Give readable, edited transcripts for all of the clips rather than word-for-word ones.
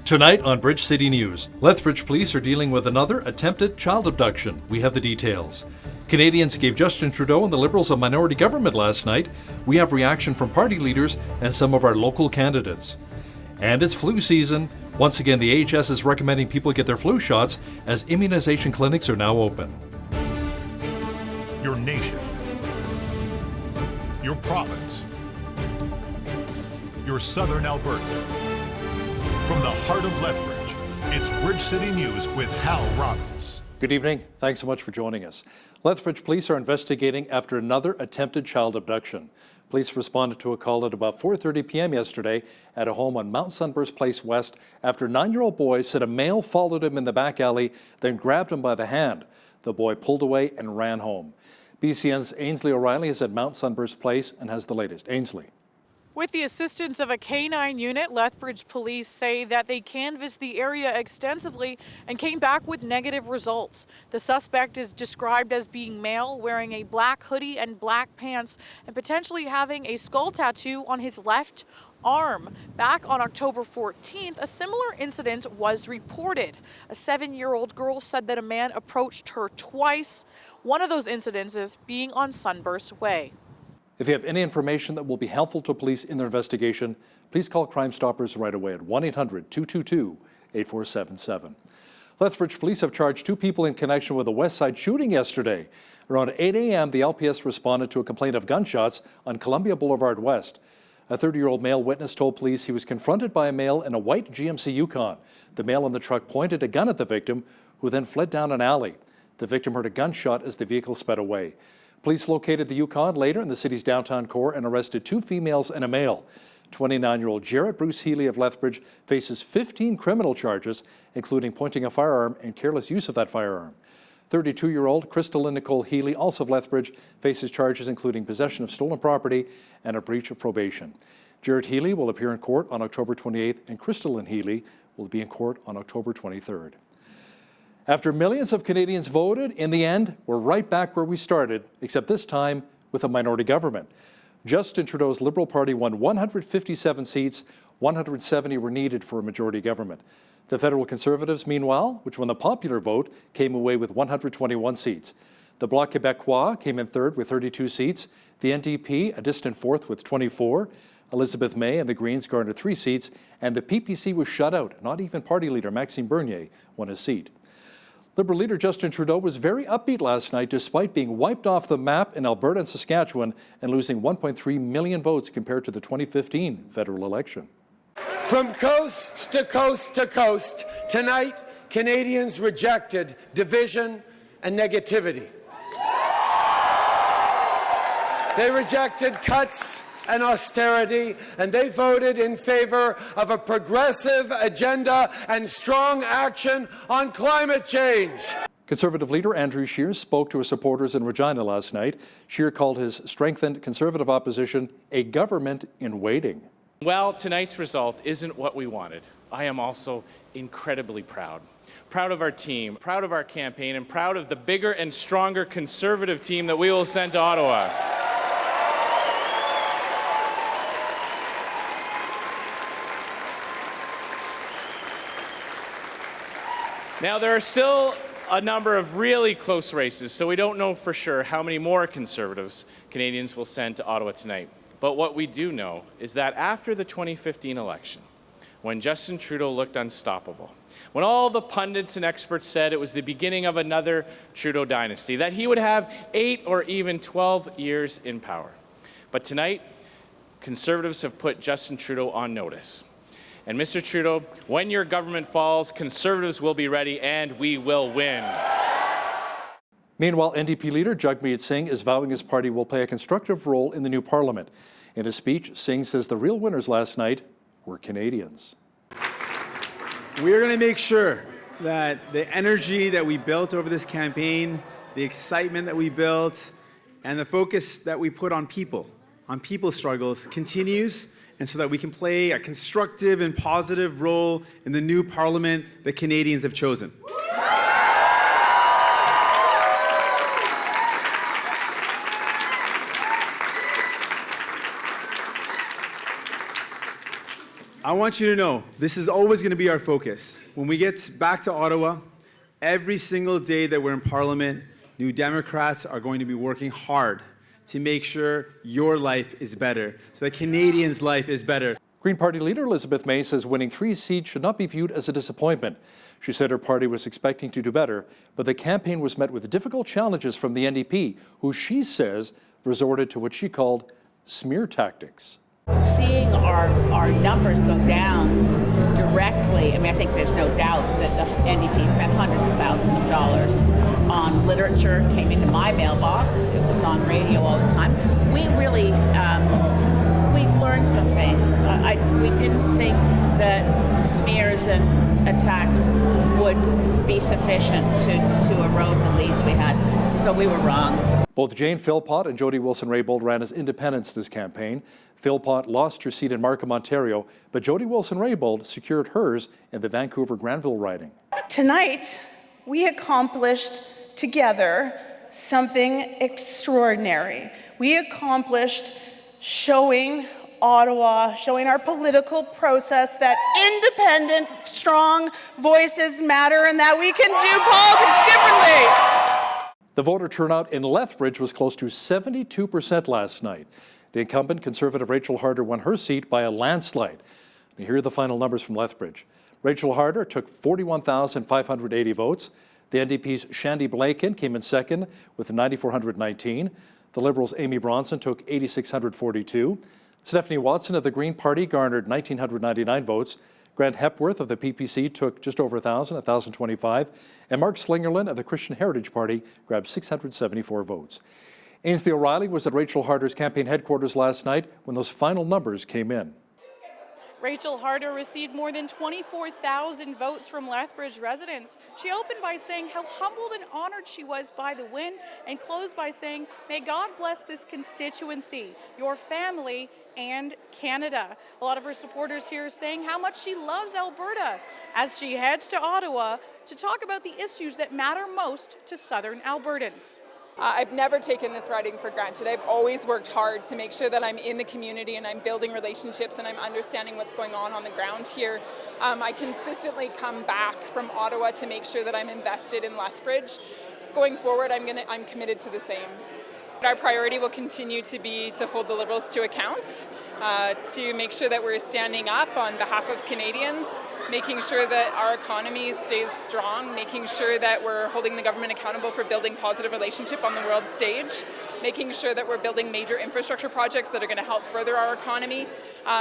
Tonight on Bridge City News, Lethbridge police are dealing with another attempted child abduction. We have the details. Canadians gave Justin Trudeau and the Liberals a minority government last night. We have reaction from party leaders and some of our local candidates. And it's flu season. Once again, the AHS is recommending people get their flu shots as immunization clinics are now open. Your nation, your province, your southern Alberta. From the heart of Lethbridge, it's Bridge City News with Hal Robbins. Good evening. Thanks so much for joining us. Lethbridge police are investigating after another attempted child abduction. Police responded to a call at about 4:30 p.m. yesterday at a home on Mount Sunburst Place West after a 9-year-old boy said a male followed him in the back alley, then grabbed him by the hand. The boy pulled away and ran home. BCN's Ainsley O'Reilly is at Mount Sunburst Place and has the latest. Ainsley. With the assistance of a K-9 unit, Lethbridge police say that they canvassed the area extensively and came back with negative results. The suspect is described as being male, wearing a black hoodie and black pants, and potentially having a skull tattoo on his left arm. Back on October 14th, a similar incident was reported. A 7-year-old girl said that a man approached her twice. One of those incidences being on Sunburst Way. If you have any information that will be helpful to police in their investigation, please call Crime Stoppers right away at 1-800-222-8477. Lethbridge police have charged 2 people in connection with a West Side shooting yesterday. Around 8 a.m., the LPS responded to a complaint of gunshots on Columbia Boulevard West. A 30-year-old male witness told police he was confronted by a male in a white GMC Yukon. The male in the truck pointed a gun at the victim, who then fled down an alley. The victim heard a gunshot as the vehicle sped away. Police located the Yukon later in the city's downtown core and arrested 2 females and a male. 29-year-old Jarrett Bruce Healy of Lethbridge faces 15 criminal charges, including pointing a firearm and careless use of that firearm. 32-year-old Crystal Nicole Healy, also of Lethbridge, faces charges including possession of stolen property and a breach of probation. Jarrett Healy will appear in court on October 28th, and Crystal Healy will be in court on October 23rd. After millions of Canadians voted, in the end, we're right back where we started, except this time with a minority government. Justin Trudeau's Liberal Party won 157 seats, 170 were needed for a majority government. The Federal Conservatives, meanwhile, which won the popular vote, came away with 121 seats. The Bloc Québécois came in third with 32 seats, the NDP a distant fourth with 24, Elizabeth May and the Greens garnered 3 seats, and the PPC was shut out. Not even party leader Maxime Bernier won a seat. Liberal leader Justin Trudeau was very upbeat last night despite being wiped off the map in Alberta and Saskatchewan and losing 1.3 million votes compared to the 2015 federal election. From coast to coast to coast, tonight Canadians rejected division and negativity. They rejected cuts and austerity, and they voted in favor of a progressive agenda and strong action on climate change. Conservative leader Andrew Scheer spoke to his supporters in Regina last night. Scheer called his strengthened Conservative opposition a government in waiting. Well, tonight's result isn't what we wanted. I am also incredibly proud. Proud of our team, proud of our campaign, and proud of the bigger and stronger Conservative team that we will send to Ottawa. Now, there are still a number of really close races, so we don't know for sure how many more Conservatives Canadians will send to Ottawa tonight. But what we do know is that after the 2015 election, when Justin Trudeau looked unstoppable, when all the pundits and experts said it was the beginning of another Trudeau dynasty, that he would have 8 or even 12 years in power. But tonight, Conservatives have put Justin Trudeau on notice. And Mr. Trudeau, when your government falls, Conservatives will be ready and we will win. Meanwhile, NDP leader Jagmeet Singh is vowing his party will play a constructive role in the new parliament. In his speech, Singh says the real winners last night were Canadians. We're going to make sure that the energy that we built over this campaign, the excitement that we built, and the focus that we put on people's struggles continues, and so that we can play a constructive and positive role in the new parliament that Canadians have chosen. I want you to know this is always going to be our focus. When we get back to Ottawa, every single day that we're in Parliament, New Democrats are going to be working hard to make sure your life is better, so that Canadians' life is better. Green Party leader Elizabeth May says winning 3 seats should not be viewed as a disappointment. She said her party was expecting to do better, but the campaign was met with difficult challenges from the NDP, who she says resorted to what she called smear tactics. Seeing our numbers go down directly, I mean, I think there's no doubt that the NDP spent hundreds of thousands of dollars on literature, came into my mailbox, it was on radio all the time. We really, we've learned some things. We didn't think that smears and attacks would be sufficient to erode the leads we had, so we were wrong. Both Jane Philpott and Jody Wilson-Raybould ran as independents this campaign. Philpott lost her seat in Markham, Ontario, but Jody Wilson-Raybould secured hers in the Vancouver-Granville riding. Tonight, we accomplished together something extraordinary. We accomplished showing Ottawa, showing our political process that independent, strong voices matter and that we can do politics differently. The voter turnout in Lethbridge was close to 72% last night. The incumbent Conservative Rachel Harder won her seat by a landslide. Here are the final numbers from Lethbridge. Rachel Harder took 41,580 votes. The NDP's Shandy Blakin came in second with 9,419. The Liberals' Amy Bronson took 8,642. Stephanie Watson of the Green Party garnered 1,999 votes. Grant Hepworth of the PPC took just over 1,025, and Mark Slingerland of the Christian Heritage Party grabbed 674 votes. Ainsley O'Reilly was at Rachel Harder's campaign headquarters last night when those final numbers came in. Rachel Harder received more than 24,000 votes from Lethbridge residents. She opened by saying how humbled and honored she was by the win, and closed by saying, "May God bless this constituency, your family, and Canada." A lot of her supporters here saying how much she loves Alberta as she heads to Ottawa to talk about the issues that matter most to Southern Albertans. I've never taken this riding for granted. I've always worked hard to make sure that I'm in the community and I'm building relationships and I'm understanding what's going on the ground here. I consistently come back from Ottawa to make sure that I'm invested in Lethbridge. Going forward, I'm committed to the same. Our priority will continue to be to hold the Liberals to account, to make sure that we're standing up on behalf of Canadians, making sure that our economy stays strong, making sure that we're holding the government accountable for building positive relationship on the world stage, making sure that we're building major infrastructure projects that are going to help further our economy,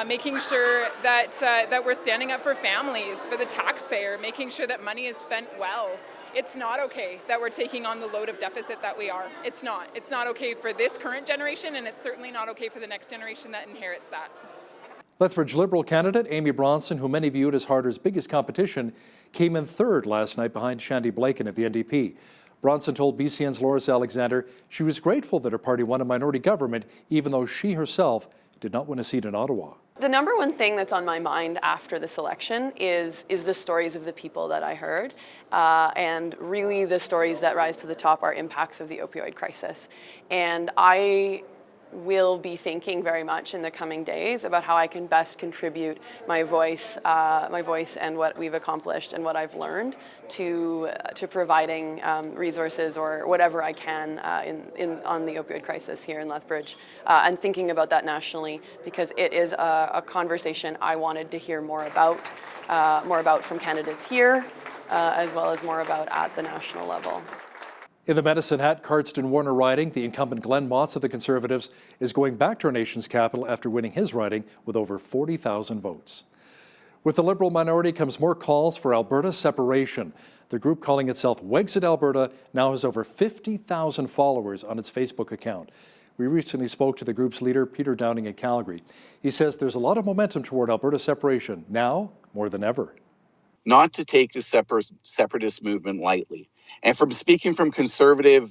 making sure that that we're standing up for families, for the taxpayer, making sure that money is spent well. It's not okay that we're taking on the load of deficit that we are. It's not. It's not okay for this current generation, and it's certainly not okay for the next generation that inherits that. Lethbridge Liberal candidate Amy Bronson, who many viewed as Harder's biggest competition, came in third last night behind Shandy Blakin of the NDP. Bronson told BCN's Loris Alexander she was grateful that her party won a minority government, even though she herself did not win a seat in Ottawa. The number one thing that's on my mind after this election is the stories of the people that I heard. And really the stories that rise to the top are impacts of the opioid crisis. And I will be thinking very much in the coming days about how I can best contribute my voice and what we've accomplished and what I've learned to providing resources or whatever I can on the opioid crisis here in Lethbridge, and thinking about that nationally, because it is a conversation I wanted to hear more about from candidates here, as well as more about at the national level. In the Medicine Hat, Cardston Warner riding, the incumbent Glenn Motts of the Conservatives is going back to our nation's capital after winning his riding with over 40,000 votes. With the Liberal minority comes more calls for Alberta separation. The group, calling itself Wexit Alberta, now has over 50,000 followers on its Facebook account. We recently spoke to the group's leader, Peter Downing in Calgary. He says there's a lot of momentum toward Alberta separation, now more than ever. Not to take the separatist movement lightly. And from speaking from conservative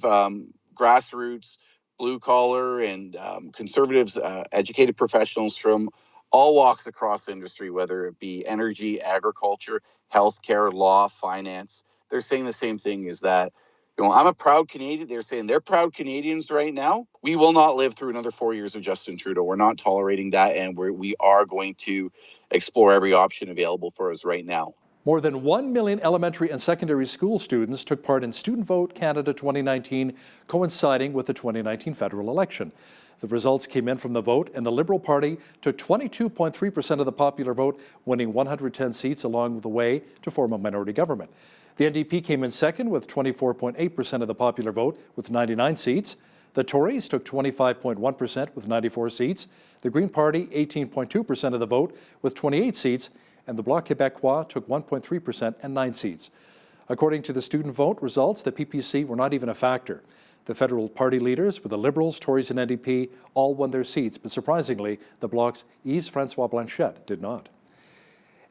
grassroots, blue collar and conservatives, educated professionals from all walks across industry, whether it be energy, agriculture, healthcare, law, finance, they're saying the same thing, is that I'm a proud Canadian. They're saying they're proud Canadians right now. We will not live through another 4 years of Justin Trudeau. We're not tolerating that, and we are going to explore every option available for us right now. More than 1 million elementary and secondary school students took part in Student Vote Canada 2019, coinciding with the 2019 federal election. The results came in from the vote, and the Liberal Party took 22.3% of the popular vote, winning 110 seats along the way to form a minority government. The NDP came in second with 24.8% of the popular vote with 99 seats. The Tories took 25.1% with 94 seats. The Green Party 18.2% of the vote with 28 seats. And the Bloc Québécois took 1.3% and 9 seats. According to the student vote results, the PPC were not even a factor. The federal party leaders, with the Liberals, Tories and NDP, all won their seats, but surprisingly, the Bloc's Yves-François Blanchet did not.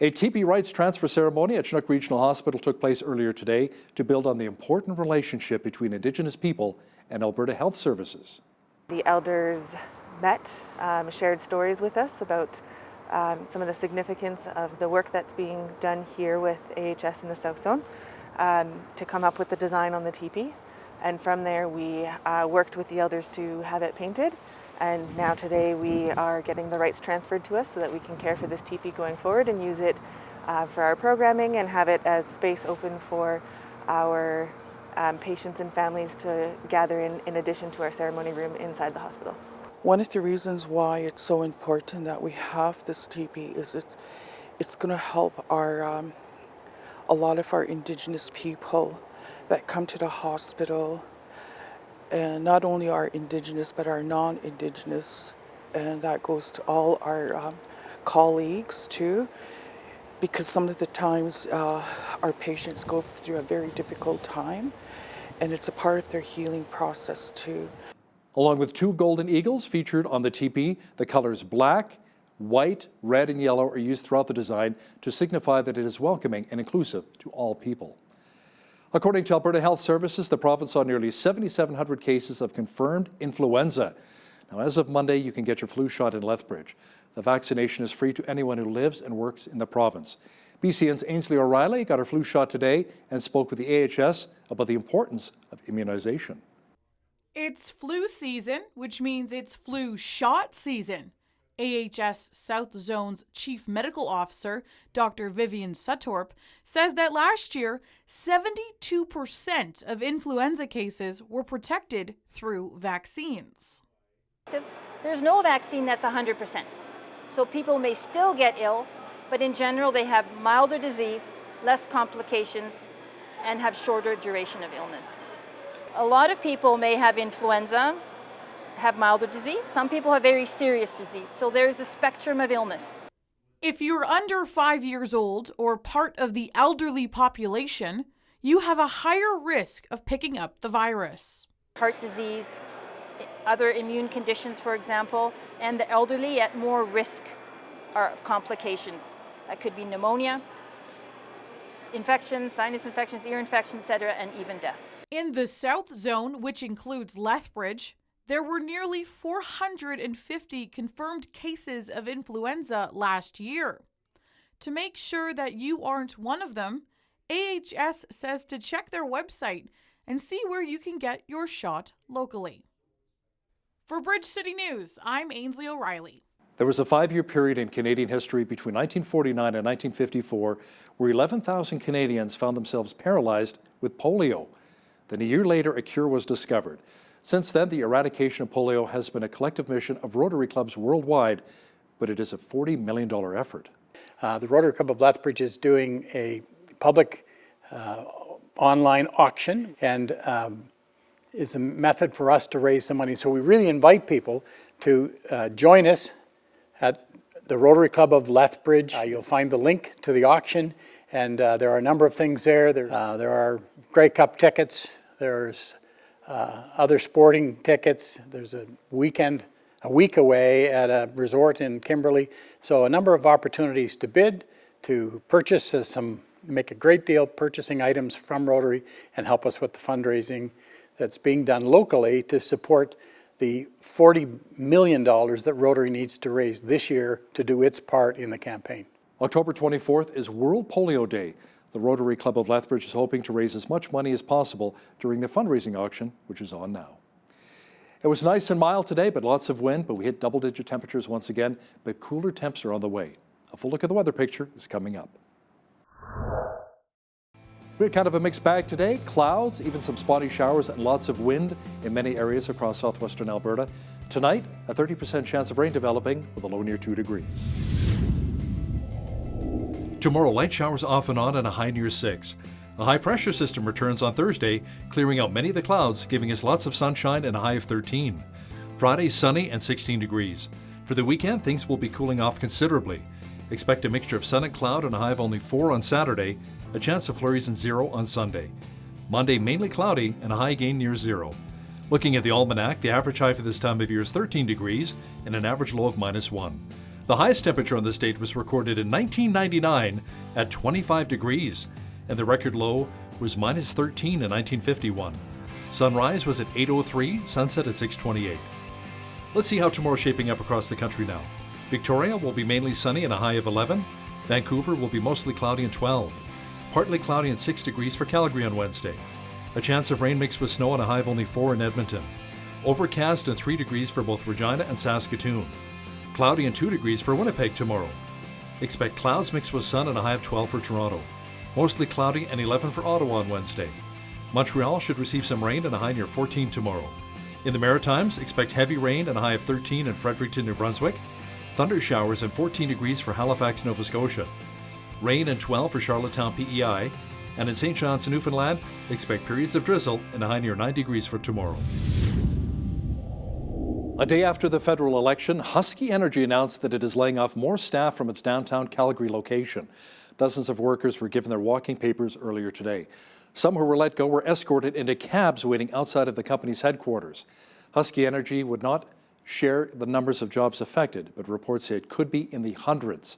A TB rights transfer ceremony at Chinook Regional Hospital took place earlier today to build on the important relationship between Indigenous people and Alberta Health Services. The elders met, shared stories with us about some of the significance of the work that's being done here with AHS in the South Zone to come up with the design on the teepee. And from there we worked with the elders to have it painted. And now today we are getting the rights transferred to us so that we can care for this teepee going forward and use it for our programming and have it as space open for our patients and families to gather in addition to our ceremony room inside the hospital. One of the reasons why it's so important that we have this teepee is it's going to help our a lot of our Indigenous people that come to the hospital, and not only our Indigenous but our non-Indigenous, and that goes to all our colleagues too, because some of the times our patients go through a very difficult time, and it's a part of their healing process too. Along with 2 golden eagles featured on the teepee, the colors black, white, red, and yellow are used throughout the design to signify that it is welcoming and inclusive to all people. According to Alberta Health Services, the province saw nearly 7,700 cases of confirmed influenza. Now, as of Monday, you can get your flu shot in Lethbridge. The vaccination is free to anyone who lives and works in the province. BCN's Ainsley O'Reilly got her flu shot today and spoke with the AHS about the importance of immunization. It's flu season, which means it's flu shot season. AHS South Zone's Chief Medical Officer, Dr. Vivian Sutorp, says that last year, 72% of influenza cases were protected through vaccines. There's no vaccine that's 100%. So people may still get ill, but in general they have milder disease, less complications, and have shorter duration of illness. A lot of people may have influenza, have milder disease. Some people have very serious disease. So there's a spectrum of illness. If you're under 5 years old or part of the elderly population, you have a higher risk of picking up the virus. Heart disease, other immune conditions, for example, and the elderly at more risk of complications. That could be pneumonia, infections, sinus infections, ear infections, etc., and even death. In the South Zone, which includes Lethbridge, there were nearly 450 confirmed cases of influenza last year. To make sure that you aren't one of them, AHS says to check their website and see where you can get your shot locally. For Bridge City News, I'm Ainsley O'Reilly. There was a 5-year period in Canadian history between 1949 and 1954 where 11,000 Canadians found themselves paralyzed with polio. Then a year later, a cure was discovered. Since then, the eradication of polio has been a collective mission of Rotary clubs worldwide, but it is a $40 million effort. The Rotary Club of Lethbridge is doing a public online auction, and is a method for us to raise some money. So we really invite people to join us at the Rotary Club of Lethbridge. You'll find the link to the auction, and there are a number of things there. There are Grey Cup tickets, there's other sporting tickets, there's a week away at a resort in Kimberley. So a number of opportunities to bid, to purchase make a great deal purchasing items from Rotary and help us with the fundraising that's being done locally to support the $40 million that Rotary needs to raise this year to do its part in the campaign. October 24th is World Polio Day. The Rotary Club of Lethbridge is hoping to raise as much money as possible during the fundraising auction, which is on now. It was nice and mild today, but lots of wind, but we hit double-digit temperatures once again, but cooler temps are on the way. A full look at the weather picture is coming up. We had kind of a mixed bag today. Clouds, even some spotty showers, and lots of wind in many areas across southwestern Alberta. Tonight, a 30% chance of rain developing with a low near 2 degrees. Tomorrow, light showers off and on and a high near 6. A high-pressure system returns on Thursday, clearing out many of the clouds, giving us lots of sunshine and a high of 13. Friday, sunny and 16 degrees. For the weekend, things will be cooling off considerably. Expect a mixture of sun and cloud and a high of only 4 on Saturday, a chance of flurries and 0 on Sunday. Monday, mainly cloudy and a high again near 0. Looking at the almanac, the average high for this time of year is 13 degrees and an average low of -1. The highest temperature on this date was recorded in 1999 at 25 degrees, and the record low was -13 in 1951. Sunrise was at 8:03, sunset at 6:28. Let's see how tomorrow's shaping up across the country now. Victoria will be mainly sunny and a high of 11. Vancouver will be mostly cloudy and 12. Partly cloudy and 6 degrees for Calgary on Wednesday. A chance of rain mixed with snow and a high of only 4 in Edmonton. Overcast and 3 degrees for both Regina and Saskatoon. Cloudy and 2 degrees for Winnipeg tomorrow. Expect clouds mixed with sun and a high of 12 for Toronto. Mostly cloudy and 11 for Ottawa on Wednesday. Montreal should receive some rain and a high near 14 tomorrow. In the Maritimes, expect heavy rain and a high of 13 in Fredericton, New Brunswick. Thunder showers and 14 degrees for Halifax, Nova Scotia. Rain and 12 for Charlottetown, PEI. And in St. John's, Newfoundland, expect periods of drizzle and a high near 9 degrees for tomorrow. A day after the federal election, Husky Energy announced that it is laying off more staff from its downtown Calgary location. Dozens of workers were given their walking papers earlier today. Some who were let go were escorted into cabs waiting outside of the company's headquarters. Husky Energy would not share the numbers of jobs affected, but reports say it could be in the hundreds.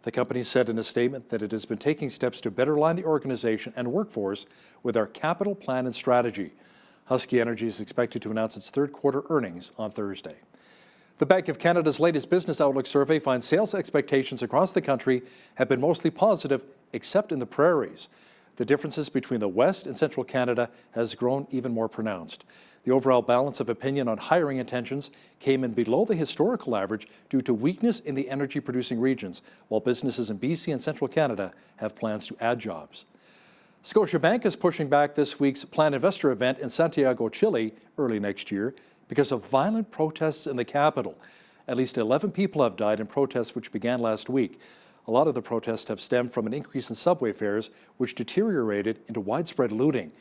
The company said in a statement that it has been taking steps to better align the organization and workforce with our capital plan and strategy. Husky Energy is expected to announce its third quarter earnings on Thursday. The Bank of Canada's latest Business Outlook survey finds sales expectations across the country have been mostly positive, except in the prairies. The differences between the West and Central Canada has grown even more pronounced. The overall balance of opinion on hiring intentions came in below the historical average due to weakness in the energy-producing regions, while businesses in BC and Central Canada have plans to add jobs. Scotiabank is pushing back this week's planned investor event in Santiago, Chile, early next year because of violent protests in the capital. At least 11 people have died in protests which began last week. A lot of the protests have stemmed from an increase in subway fares, which deteriorated into widespread looting.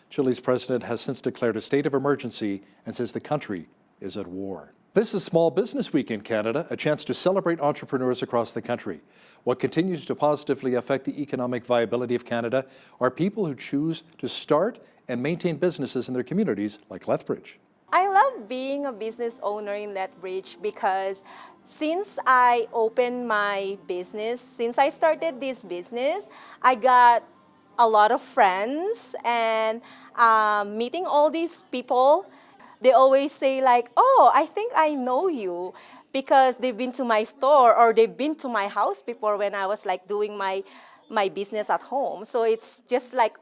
Chile's president has since declared a state of emergency and says the country is at war. This is Small Business Week in Canada, a chance to celebrate entrepreneurs across the country. What continues to positively affect the economic viability of Canada are people who choose to start and maintain businesses in their communities like Lethbridge. I love being a business owner in Lethbridge because since I opened my business, since I started this business, I got a lot of friends and meeting all these people. They always say like, oh, I think I know you because they've been to my store or they've been to my house before when I was like doing my business at home. So it's just like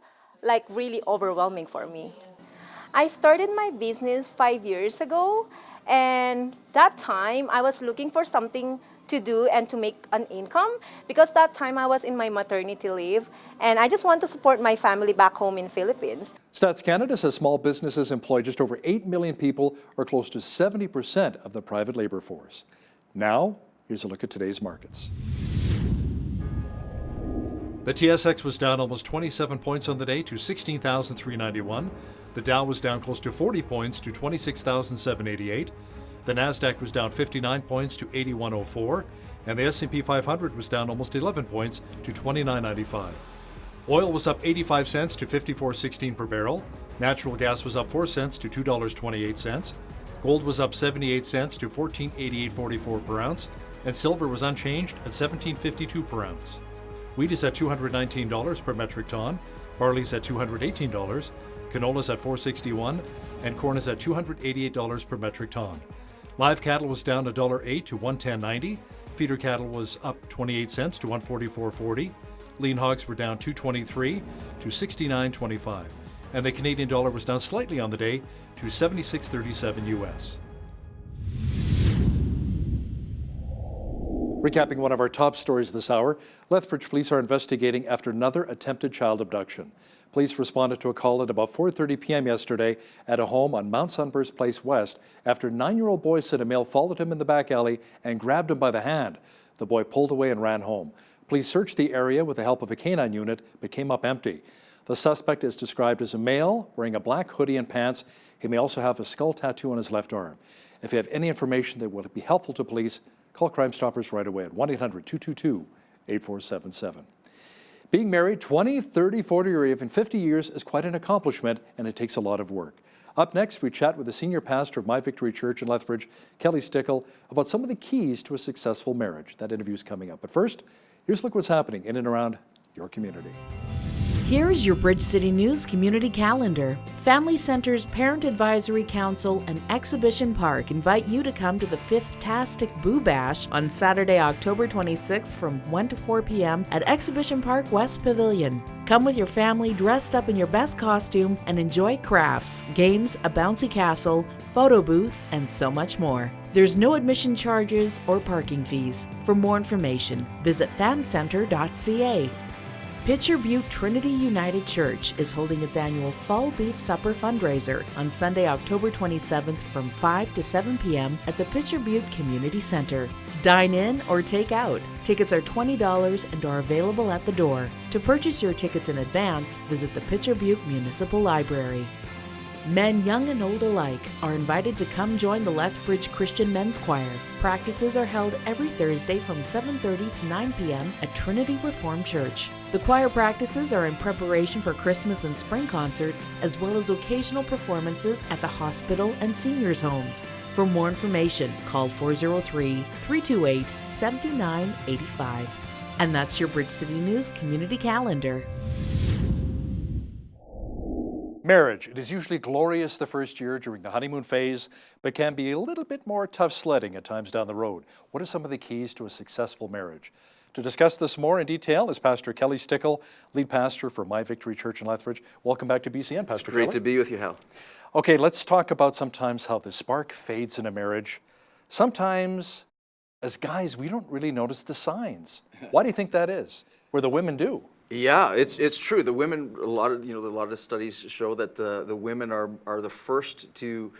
really overwhelming for me. I started my business 5 years ago, and that time I was looking for something to do and to make an income because that time I was in my maternity leave and I just want to support my family back home in Philippines. Stats Canada says small businesses employ just over 8 million people, or close to 70% of the private labor force. Now, here's a look at today's markets. The TSX was down almost 27 points on the day to 16,391. The Dow was down close to 40 points to 26,788. The Nasdaq was down 59 points to 8104, and the S&P 500 was down almost 11 points to 2995. Oil was up 85 cents to 54.16 per barrel. Natural gas was up 4 cents to $2.28. Gold was up 78 cents to $14.8844 per ounce, and silver was unchanged at $17.52 per ounce. Wheat is at $219 per metric ton, barley's at $218, canola's at $461, and corn is at $288 per metric ton. Live cattle was down $1.08 to $110.90, Feeder cattle was up 28 cents to 144.40. Lean hogs were down 2.23 to 69.25. And the Canadian dollar was down slightly on the day to 76.37 US. Recapping one of our top stories this hour, Lethbridge police are investigating after another attempted child abduction. Police responded to a call at about 4:30 p.m. yesterday at a home on Mount Sunburst Place West after a 9-year-old boy said a male followed him in the back alley and grabbed him by the hand. The boy pulled away and ran home. Police searched the area with the help of a canine unit but came up empty. The suspect is described as a male wearing a black hoodie and pants. He may also have a skull tattoo on his left arm. If you have any information that would be helpful to police, call Crime Stoppers right away at 1-800-222-8477. Being married 20, 30, 40, or even 50 years is quite an accomplishment, and it takes a lot of work. Up next, we chat with the senior pastor of My Victory Church in Lethbridge, Kelly Stickle, about some of the keys to a successful marriage. That interview is coming up. But first, here's a look what's happening in and around your community. Here's your Bridge City News community calendar. Family Center's Parent Advisory Council and Exhibition Park invite you to come to the 5th-tastic Boo Bash on Saturday, October 26th from 1 to 4 p.m. at Exhibition Park West Pavilion. Come with your family dressed up in your best costume and enjoy crafts, games, a bouncy castle, photo booth, and so much more. There's no admission charges or parking fees. For more information, visit famcenter.ca. Pitcher Butte Trinity United Church is holding its annual Fall Beef Supper fundraiser on Sunday, October 27th from 5 to 7 p.m. at the Pitcher Butte Community Center. Dine in or take out. Tickets are $20 and are available at the door. To purchase your tickets in advance, visit the Pitcher Butte Municipal Library. Men young and old alike are invited to come join the Lethbridge Christian Men's Choir. Practices are held every Thursday from 7:30 to 9 p.m. at Trinity Reformed Church. The choir practices are in preparation for Christmas and spring concerts, as well as occasional performances at the hospital and seniors' homes. For more information, call 403-328-7985. And that's your Bridge City News community calendar. Marriage. It is usually glorious the first year during the honeymoon phase, but can be a little bit more tough sledding at times down the road. What are some of the keys to a successful marriage? To discuss this more in detail is Pastor Kelly Stickle, lead pastor for My Victory Church in Lethbridge. Welcome back to BCN, Pastor Kelly. It's great to be with you, Hal. Okay, let's talk about sometimes how the spark fades in a marriage. Sometimes, as guys, we don't really notice the signs. Why do you think that is? Where the women do? Yeah, it's true. The women, a lot of the studies show that the women are the first to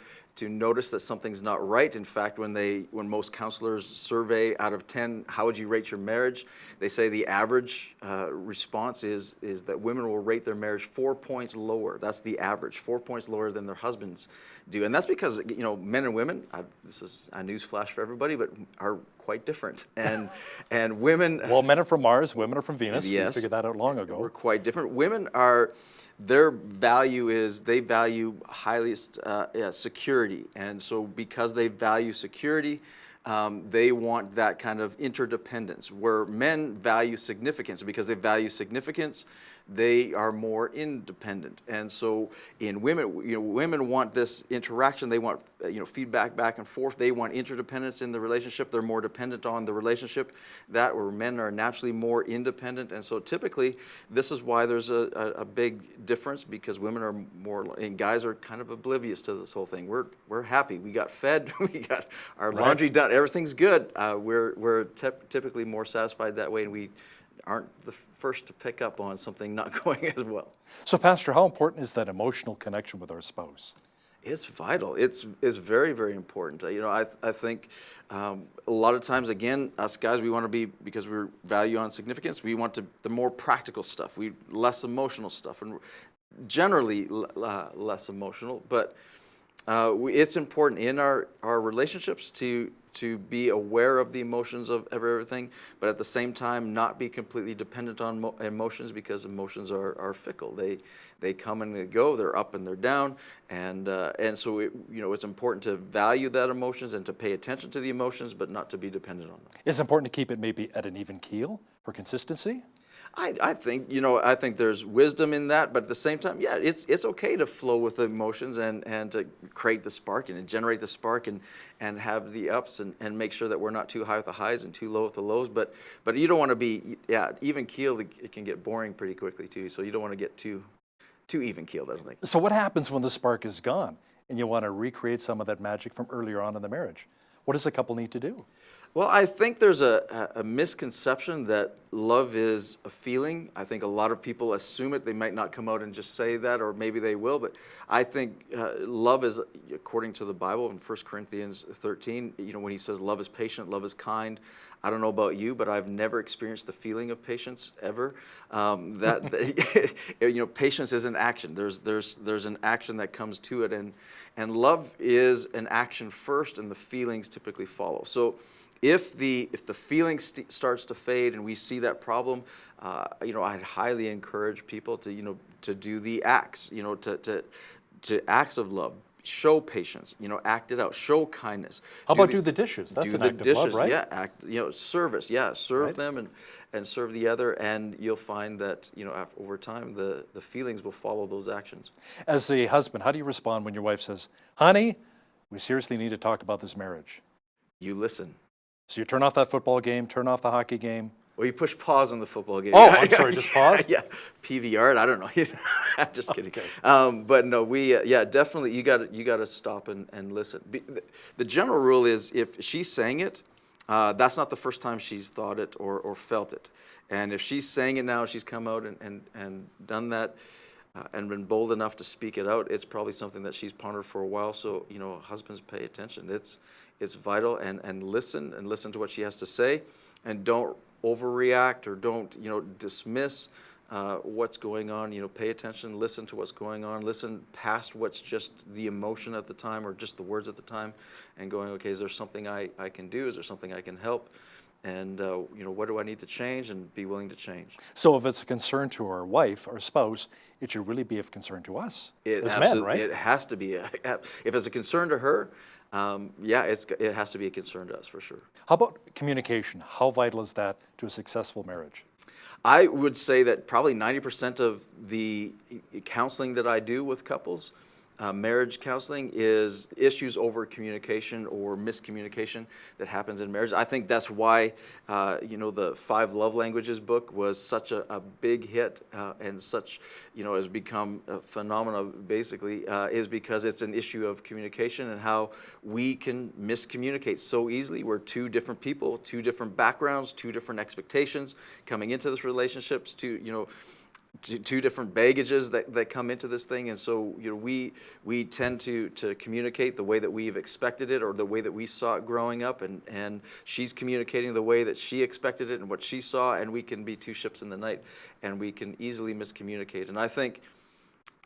notice that something's not right. In fact, when most counselors survey out of 10, how would you rate your marriage? They say the average response is that women will rate their marriage 4 points lower. That's the average, 4 points lower than their husbands do. And that's because, men and women, this is a news flash for everybody, but are quite different. And women... Well, men are from Mars, women are from Venus. Yes. We figured that out long ago. We're quite different. Women are... Their value is they value highest security. And so because they value security, they want that kind of interdependence. Where men value significance, because they value significance, they are more independent. And so in women, women want this interaction. They want, feedback back and forth. They want interdependence in the relationship. They're more dependent on the relationship. That where men are naturally more independent. And so typically, this is why there's a big difference, because women are more, and guys are kind of oblivious to this whole thing. We're happy. We got fed. We got our laundry done. Everything's good. We're typically more satisfied that way, and we aren't the first to pick up on something not going as well. So, Pastor, how important is that emotional connection with our spouse? It's vital. It's very, very important. I think a lot of times, again, us guys, we want to be, because we value on significance, we want the more practical stuff, less emotional stuff, and generally less emotional. But it's important in our relationships to be aware of the emotions of everything, but at the same time not be completely dependent on emotions, because emotions are fickle. They come and they go. They're up and they're down, and so it's important to value that emotions and to pay attention to the emotions, but not to be dependent on them. It's important to keep it maybe at an even keel for consistency. I think, I think there's wisdom in that, but at the same time, yeah, it's okay to flow with the emotions and to create the spark and generate the spark and have the ups and make sure that we're not too high with the highs and too low with the lows. But you don't want to be, even keeled. It can get boring pretty quickly too. So you don't want to get too even keeled, I don't think. So what happens when the spark is gone and you want to recreate some of that magic from earlier on in the marriage? What does a couple need to do? Well, I think there's a misconception that love is a feeling. I think a lot of people assume it. They might not come out and just say that, or maybe they will. But I think love is, according to the Bible in 1 Corinthians 13, when he says love is patient, love is kind. I don't know about you, but I've never experienced the feeling of patience ever. Patience is an action. There's an action that comes to it, and love is an action first, and the feelings typically follow. So if the feeling starts to fade and we see that problem, I'd highly encourage people to do the acts, to acts of love. Show patience, act it out. Show kindness. How about do the dishes? That's an act of love, right? Yeah, service. Yeah, serve them and serve the other, and you'll find that over time the feelings will follow those actions. As a husband, how do you respond when your wife says, "Honey, we seriously need to talk about this marriage"? You listen. So you turn off that football game, turn off the hockey game. Well, you push pause on the football game. Oh, I'm sorry, just pause? Yeah, PVR. I don't know. I'm just kidding. Okay. But no, definitely you got to stop and listen. The general rule is if she's saying it, that's not the first time she's thought it or felt it. And if she's saying it now, she's come out and done that and been bold enough to speak it out, it's probably something that she's pondered for a while. So, husbands, pay attention. It's vital and listen to what she has to say, and don't overreact or don't dismiss what's going on. Pay attention, listen to what's going on, listen past what's just the emotion at the time or just the words at the time, and going, okay, is there something I can do? Is there something I can help? And what do I need to change, and be willing to change. So if it's a concern to our wife or spouse, it should really be of concern to us as men, right? It has to be. If it's a concern to her, it has to be a concern to us for sure. How about communication? How vital is that to a successful marriage? I would say that probably 90% of the counseling that I do with couples, marriage counseling, is issues over communication or miscommunication that happens in marriage. I think that's why, the 5 Love Languages book was such a big hit and such, has become a phenomenon basically, is because it's an issue of communication and how we can miscommunicate so easily. We're 2 different people, 2 different backgrounds, 2 different expectations coming into this relationships, two different baggages that come into this thing, and so we tend to communicate the way that we've expected it or the way that we saw it growing up, and she's communicating the way that she expected it and what she saw, and we can be 2 ships in the night, and we can easily miscommunicate. And I think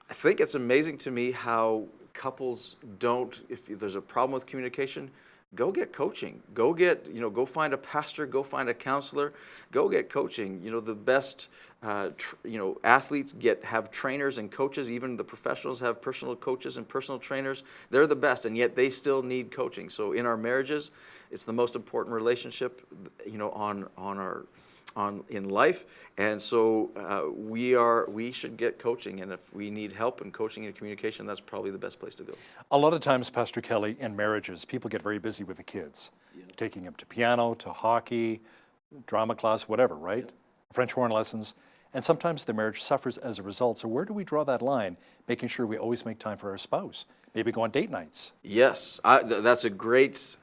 it's amazing to me how couples don't, if there's a problem with communication, go get coaching. Go find a pastor. Go find a counselor. Go get coaching. The best, athletes have trainers and coaches. Even the professionals have personal coaches and personal trainers. They're the best, and yet they still need coaching. So in our marriages, it's the most important relationship, in life, and so we should get coaching, and if we need help in coaching and communication, that's probably the best place to go. A lot of times, Pastor Kelly, in marriages, people get very busy with the kids, taking them to piano, to hockey, drama class, whatever, right? French horn lessons, and sometimes the marriage suffers as a result. So where do we draw that line, making sure we always make time for our spouse? Maybe go on date nights. Yes, that's a great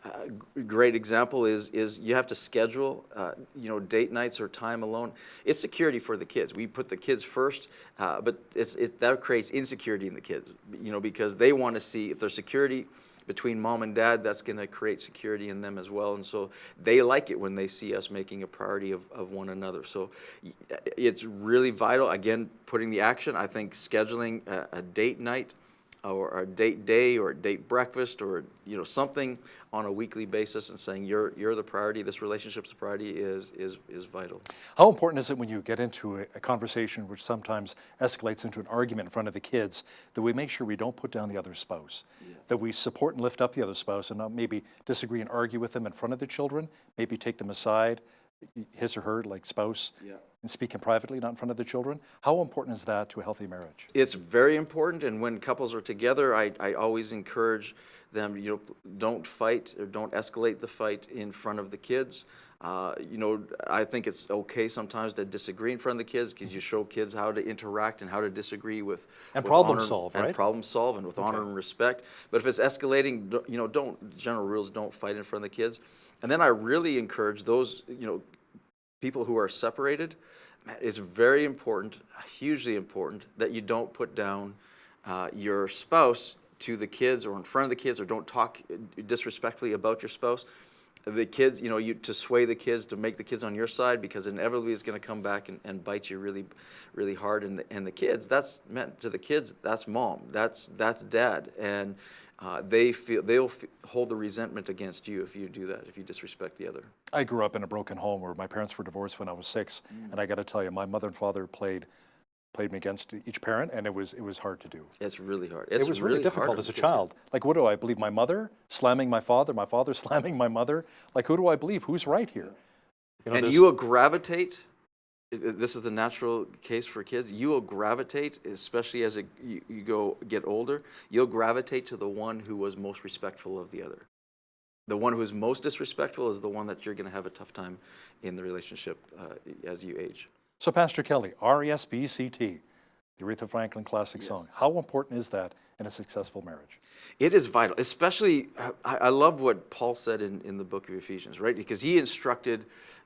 example. Is you have to schedule, date nights or time alone. It's security for the kids. We put the kids first, but that creates insecurity in the kids. Because they want to see if there's security between mom and dad, that's going to create security in them as well. And so they like it when they see us making a priority of one another. So it's really vital. Again, putting the action. I think scheduling a date night, or a date day, or a date breakfast, or something on a weekly basis, and saying you're the priority, this relationship's the priority is vital. How important is it when you get into a conversation which sometimes escalates into an argument in front of the kids, that we make sure we don't put down the other spouse, that we support and lift up the other spouse, and not maybe disagree and argue with them in front of the children, maybe take them aside, his or her, like spouse, and speaking privately, not in front of the children. How important is that to a healthy marriage? It's very important, and when couples are together, I always encourage them, don't fight or don't escalate the fight in front of the kids. I think it's okay sometimes to disagree in front of the kids because you show kids how to interact and how to disagree with problem honor, solve, and right? problem solve and with honor and respect. But if it's escalating, general rules, don't fight in front of the kids. And then I really encourage those, people who are separated. Man, it's very important, hugely important, that you don't put down your spouse to the kids or in front of the kids, or don't talk disrespectfully about your spouse. The kids, to sway the kids, to make the kids on your side, because inevitably it's going to come back and bite you really, really hard. And the kids, that's meant to the kids, that's mom, that's dad, and they'll hold the resentment against you if you do that, if you disrespect the other. I grew up in a broken home where my parents were divorced when I was 6, and I got to tell you, my mother and father played me against each parent, and it was hard to do. It's really hard. It was really difficult as a child. Like, what do I believe? My mother slamming my father slamming my mother? Like, who do I believe? Who's right here? And you will gravitate. This is the natural case for kids. You will gravitate, especially as you get older. You'll gravitate to the one who was most respectful of the other. The one who is most disrespectful is the one that you're going to have a tough time in the relationship as you age. So, Pastor Kelly, R-E-S-P-C-T, the Aretha Franklin classic song. How important is that in a successful marriage? It is vital, especially, I love what Paul said in the book of Ephesians, right? Because he instructed,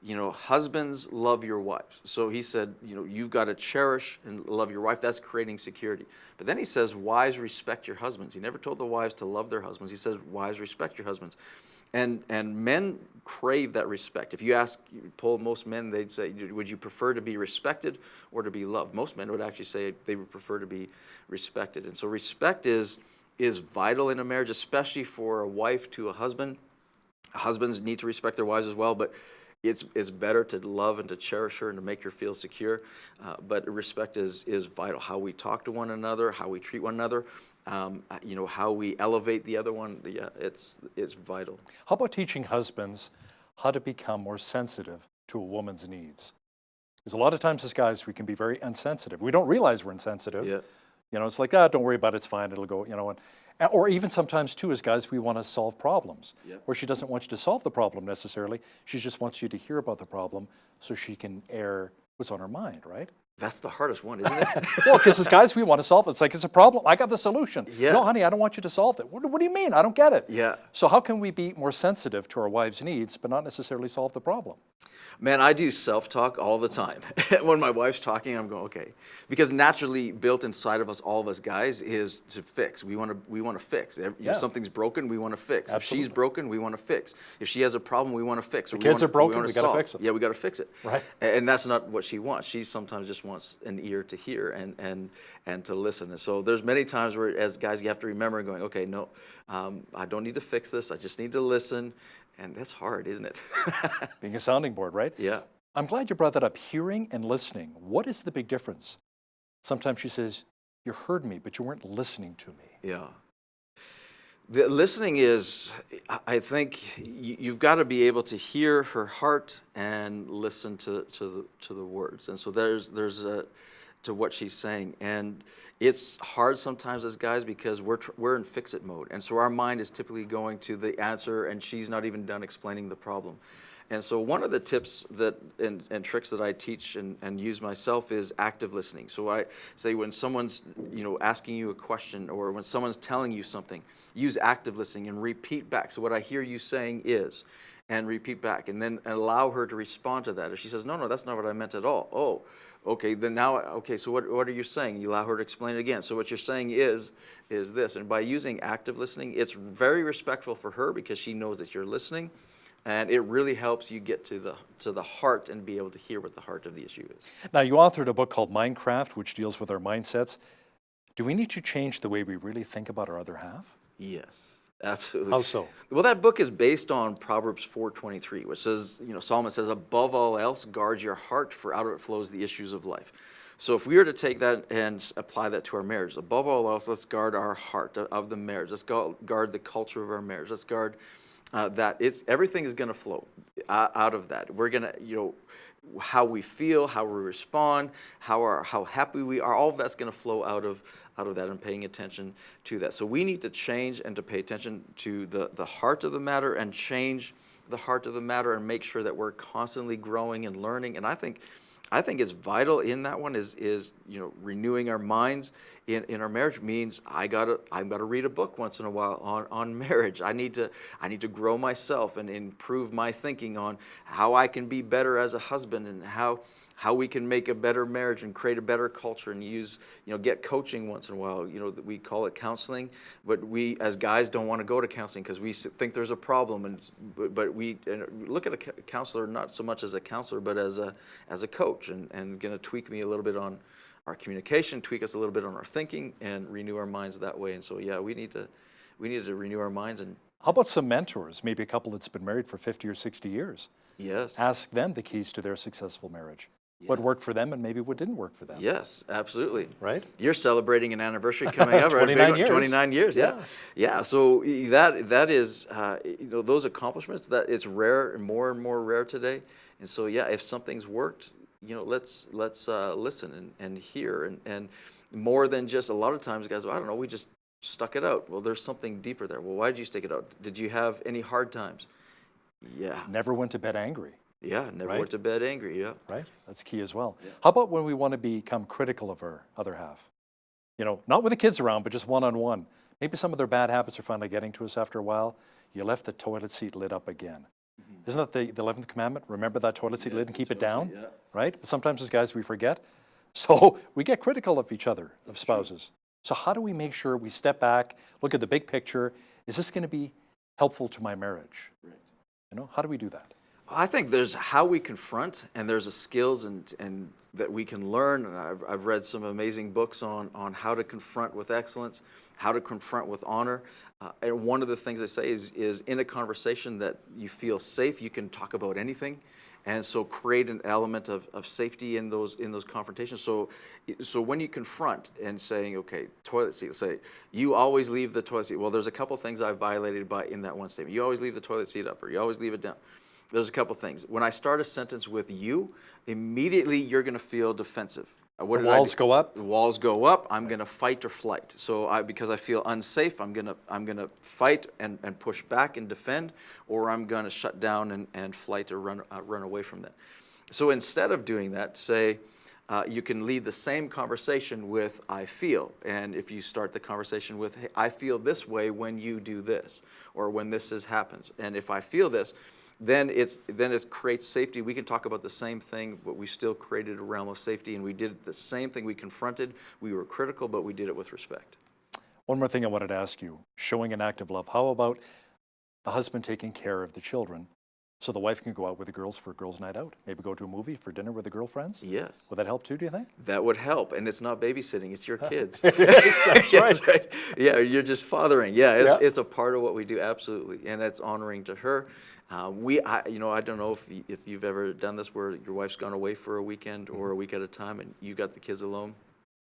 husbands, love your wives. So he said, you've got to cherish and love your wife. That's creating security. But then he says, wives, respect your husbands. He never told the wives to love their husbands. He says, wives, respect your husbands. And men crave that respect. If you poll most men, they'd say, would you prefer to be respected or to be loved? Most men would actually say they would prefer to be respected. And so respect is vital in a marriage, especially for a wife to a husband. Husbands need to respect their wives as well, but it's better to love and to cherish her and to make her feel secure. But respect is vital. How we talk to one another, how we treat one another, how we elevate the other one. Yeah, it's vital. How about teaching husbands how to become more sensitive to a woman's needs? Because a lot of times as guys, we can be very insensitive. We don't realize we're insensitive. Yeah. It's like, don't worry about it, it's fine, it'll go, or even sometimes too, as guys, we want to solve problems. Or she doesn't want you to solve the problem necessarily. She just wants you to hear about the problem so she can air what's on her mind, right? That's the hardest one, isn't it? Well, because as guys, we want to solve it. It's like, it's a problem. I got the solution. Yeah. No, honey, I don't want you to solve it. What do you mean? I don't get it. Yeah. So how can we be more sensitive to our wives' needs, but not necessarily solve the problem? Man, I do self-talk all the time. When my wife's talking, I'm going, okay. Because naturally built inside of us, all of us guys, is to fix. We want to fix. If something's broken, we want to fix. Absolutely. If she's broken, we want to fix. If she has a problem, we want to fix. The kids are broken, we got to fix it. Yeah, we got to fix it. Right. And that's not what she wants. She sometimes just wants an ear to hear and to listen. And so there's many times where, as guys, you have to remember going, okay, no, I don't need to fix this. I just need to listen. And that's hard, isn't it? Being a sounding board, right? Yeah. I'm glad you brought that up. Hearing and listening. What is the big difference? Sometimes she says, you heard me, but you weren't listening to me. Yeah. The listening is, I think, you've got to be able to hear her heart and listen to the words. And so there's to what she's saying. And it's hard sometimes as guys because we're in fix-it mode. And so our mind is typically going to the answer and she's not even done explaining the problem. And so one of the tips and tricks that I teach and use myself is active listening. So I say when someone's asking you a question or when someone's telling you something, use active listening and repeat back. So what I hear you saying is, and repeat back, and then allow her to respond to that. If she says, no, that's not what I meant at all. Oh, okay, then now, okay, so what are you saying? You allow her to explain it again. So what you're saying is this. And by using active listening, it's very respectful for her because she knows that you're listening. And it really helps you get to the heart and be able to hear what the heart of the issue is. Now, you authored a book called Mindcraft, which deals with our mindsets. Do we need to change the way we really think about our other half? Yes, absolutely. How so? Well, that book is based on Proverbs 4:23, which says, Solomon says, above all else, guard your heart, for out of it flows the issues of life. So if we were to take that and apply that to our marriage, above all else, let's guard our heart of the marriage. Let's guard the culture of our marriage. Let's guard that everything is going to flow out of that. We're going to, how we feel, how we respond, how happy we are. All of that's going to flow out of that and paying attention to that. So we need to change and to pay attention to the heart of the matter and change the heart of the matter and make sure that we're constantly growing and learning. And I think it's vital in that one is renewing our minds in our marriage means I've got to read a book once in a while on marriage. I need to grow myself and improve my thinking on how I can be better as a husband and how we can make a better marriage and create a better culture and get coaching once in a while. We call it counseling, but we as guys don't want to go to counseling because we think there's a problem. But we look at a counselor not so much as a counselor, but as a coach and going to tweak me a little bit on our communication, tweak us a little bit on our thinking, and renew our minds that way. And so, we need to renew our minds. And how about some mentors? Maybe a couple that's been married for 50 or 60 years. Yes. Ask them the keys to their successful marriage. Yeah. What worked for them and maybe what didn't work for them. Yes, absolutely. Right? You're celebrating an anniversary coming up, right? 29 years. 29 years, yeah. So that is, those accomplishments, that it's rare and more rare today. And so, if something's worked, let's listen and hear and more than just a lot of times, guys, I don't know, we just stuck it out. Well, there's something deeper there. Well, why did you stick it out? Did you have any hard times? Yeah. Never went to bed angry. Yeah, never went to bed angry, yeah. Right, that's key as well. Yeah. How about when we want to become critical of our other half? Not with the kids around, but just one-on-one. Maybe some of their bad habits are finally getting to us after a while. You left the toilet seat lid up again. Mm-hmm. Isn't that the 11th commandment? Remember that toilet seat lid and keep it down, right? But sometimes as guys we forget. So we get critical of each other, of spouses. So how do we make sure we step back, look at the big picture? Is this going to be helpful to my marriage? Right. How do we do that? I think there's how we confront, and there's the skills and that we can learn. And I've read some amazing books on how to confront with excellence, how to confront with honor. And one of the things they say is in a conversation that you feel safe, you can talk about anything. And so create an element of safety in those confrontations. So when you confront and saying, okay, toilet seat, say, you always leave the toilet seat. Well, there's a couple things I violated in that one statement. You always leave the toilet seat up, or you always leave it down. There's a couple things. When I start a sentence with you, immediately you're going to feel defensive. The walls go up? The walls go up. I'm going to fight or flight. So because I feel unsafe, I'm going to fight and push back and defend, or I'm going to shut down and flight or run away from that. So instead of doing that, say, you can lead the same conversation with "I feel," and if you start the conversation with "Hey, I feel this way when you do this," or when this happens, and if I feel this, then it creates safety. We can talk about the same thing, but we still created a realm of safety, and we did the same thing. We confronted, we were critical, but we did it with respect. One more thing I wanted to ask you, showing an act of love. How about the husband taking care of the children so the wife can go out with the girls for a girls' night out? Maybe go to a movie for dinner with the girlfriends? Yes. Would that help too, do you think? That would help, and it's not babysitting, it's your kids. That's right. Yeah, you're just fathering. Yeah, it's a part of what we do, absolutely, and it's honoring to her. I don't know if you've ever done this where your wife's gone away for a weekend or a week at a time and you got the kids alone.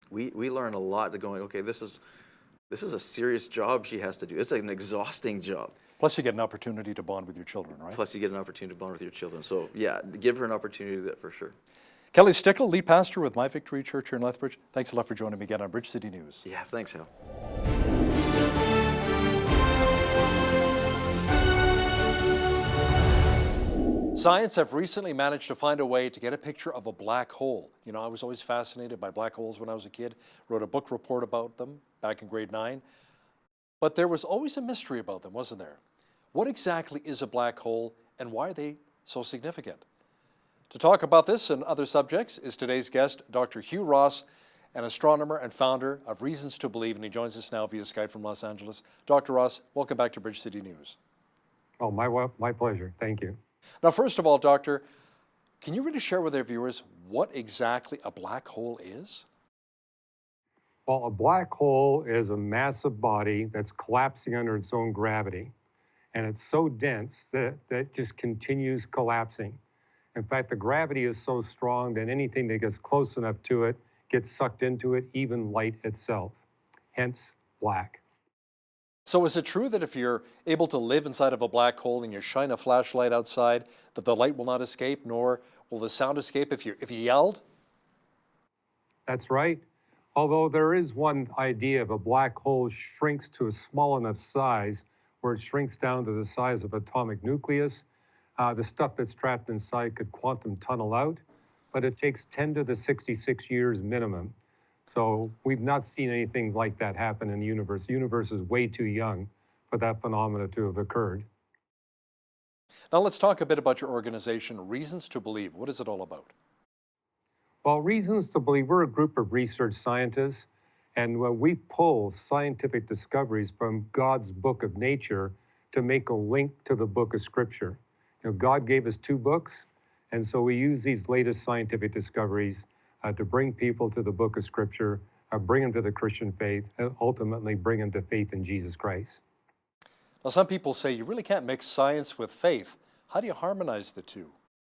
We learn a lot to going, okay, this is a serious job she has to do. It's an exhausting job. Plus you get an opportunity to bond with your children, right? Plus you get an opportunity to bond with your children. So yeah, give her an opportunity to do that for sure. Kelly Stickle, lead pastor with My Victory Church here in Lethbridge. Thanks a lot for joining me again on Bridge City News. Yeah, thanks, Hal. Science have recently managed to find a way to get a picture of a black hole. I was always fascinated by black holes when I was a kid. Wrote a book report about them back in grade 9. But there was always a mystery about them, wasn't there? What exactly is a black hole and why are they so significant? To talk about this and other subjects is today's guest, Dr. Hugh Ross, an astronomer and founder of Reasons to Believe, and he joins us now via Skype from Los Angeles. Dr. Ross, welcome back to Bridge City News. Oh, my pleasure. Thank you. Now, first of all, Doctor, can you really share with our viewers what exactly a black hole is? Well, a black hole is a massive body that's collapsing under its own gravity. And it's so dense that it just continues collapsing. In fact, the gravity is so strong that anything that gets close enough to it gets sucked into it, even light itself. Hence, black. So is it true that if you're able to live inside of a black hole and you shine a flashlight outside, that the light will not escape, nor Will the sound escape if you yelled? That's right. Although there is one idea of a black hole shrinks to a small enough size where it shrinks down to the size of atomic nucleus, the stuff that's trapped inside could quantum tunnel out, but it takes 10 to the 66 years minimum. So we've not seen anything like that happen in the universe. The universe is way too young for that phenomena to have occurred. Now let's talk a bit about your organization, Reasons to Believe. What is it all about? Well, Reasons to Believe, we're a group of research scientists, and we pull scientific discoveries from God's book of nature to make a link to the book of Scripture. You know, God gave us 2 books, and so we use these latest scientific discoveries to bring people to the book of Scripture, bring them to the Christian faith, and ultimately bring them to faith in Jesus Christ. Now, some people say you really can't mix science with faith. How do you harmonize the two?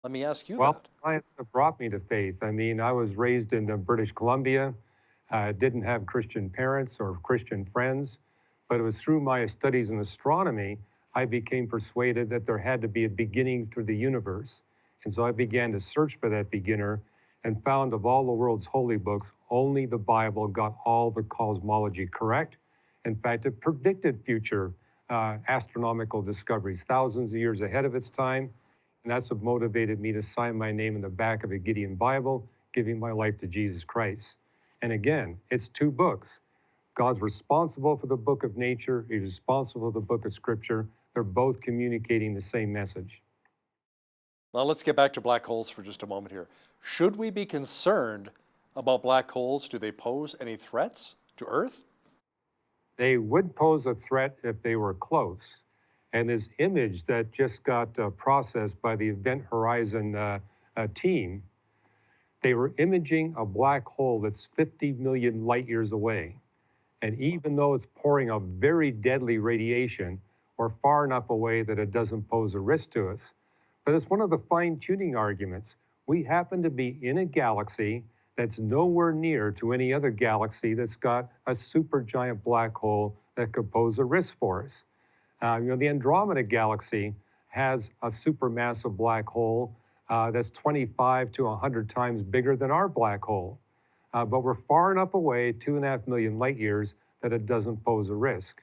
Let me ask you Well, science have brought me to faith. I mean, I was raised in British Columbia, didn't have Christian parents or Christian friends, but it was through my studies in astronomy, I became persuaded that there had to be a beginning to the universe. And so I began to search for that beginner and found of all the world's holy books, only the Bible got all the cosmology correct. In fact, it predicted future astronomical discoveries, thousands of years ahead of its time. And that's what motivated me to sign my name in the back of a Gideon Bible, giving my life to Jesus Christ. And again, it's 2 books. God's responsible for the book of nature. He's responsible for the book of Scripture. They're both communicating the same message. Now let's get back to black holes for just a moment here. Should we be concerned about black holes? Do they pose any threats to Earth? They would pose a threat if they were close. And this image that just got processed by the Event Horizon team, they were imaging a black hole that's 50 million light years away. And even though it's pouring a very deadly radiation, we're far enough away that it doesn't pose a risk to us. But it's one of the fine-tuning arguments. We happen to be in a galaxy that's nowhere near to any other galaxy that's got a supergiant black hole that could pose a risk for us. The Andromeda galaxy has a supermassive black hole that's 25 to 100 times bigger than our black hole. But we're far enough away, 2.5 million light years, that it doesn't pose a risk.